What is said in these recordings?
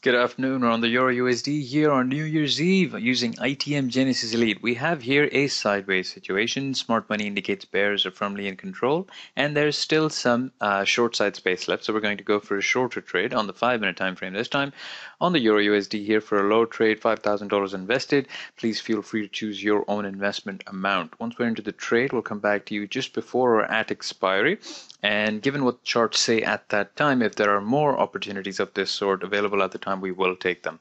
Good afternoon. We're on the Euro USD here on New Year's Eve using ITM Genesis Elite. We have here a sideways situation. Smart money indicates bears are firmly in control, and there's still some short side space left. So we're going to go for a shorter trade on the 5-minute time frame this time on the Euro USD here for a low trade, $5,000 invested. Please feel free to choose your own investment amount. Once we're into the trade, we'll come back to you just before or at expiry. And given what charts say at that time, if there are more opportunities of this sort available at the time, we will take them.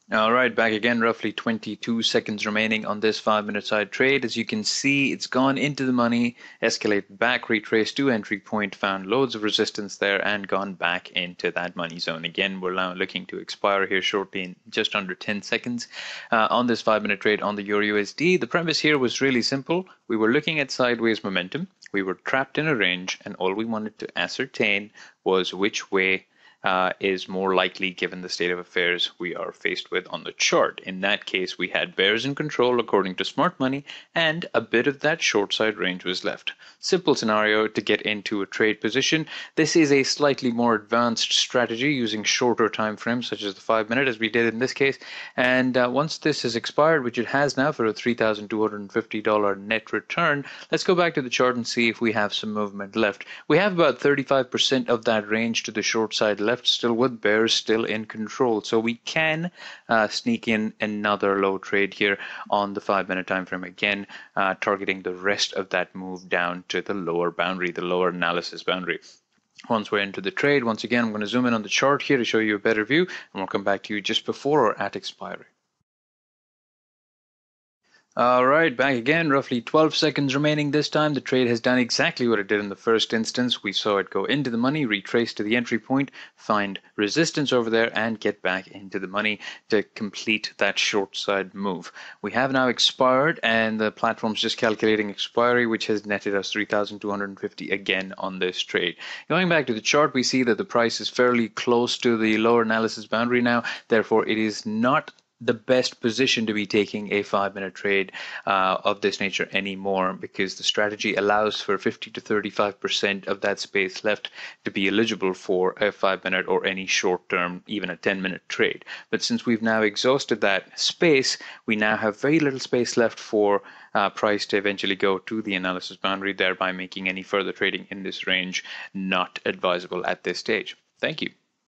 All right, back again, roughly 22 seconds remaining on this 5-minute side trade. As you can see, it's gone into the money, escalated back, retraced to entry point, found loads of resistance there, and gone back into that money zone. Again, we're now looking to expire here shortly in just under 10 seconds on this 5-minute trade on the Euro USD. The premise here was really simple. We were looking at sideways momentum. We were trapped in a range, and all we wanted to ascertain was which way is more likely given the state of affairs we are faced with on the chart. In that case, we had bears in control according to smart money, and a bit of that short side range was left. Simple scenario to get into a trade position. This is a slightly more advanced strategy using shorter time frames, such as the 5-minute, as we did in this case. And once this has expired, which it has now for a $3,250 net return, let's go back to the chart and see if we have some movement left. We have about 35% of that range to the short side left, still with bears still in control, so we can sneak in another low trade here on the 5-minute time frame, again targeting the rest of that move down to the lower boundary, the lower analysis boundary. Once we're into the trade, once again, I'm going to zoom in on the chart here to show you a better view, and we'll come back to you just before or at expiry. All right, back again, roughly 12 seconds remaining this time. The trade has done exactly what it did in the first instance. We saw it go into the money, retrace to the entry point, find resistance over there, and get back into the money to complete that short side move. We have now expired, and the platform's just calculating expiry, which has netted us 3,250 again on this trade. Going back to the chart, we see that the price is fairly close to the lower analysis boundary now. Therefore, it is not the best position to be taking a 5-minute trade of this nature anymore, because the strategy allows for 50 to 35% of that space left to be eligible for a 5-minute or any short-term, even a 10-minute trade. But since we've now exhausted that space, we now have very little space left for price to eventually go to the analysis boundary, thereby making any further trading in this range not advisable at this stage. Thank you.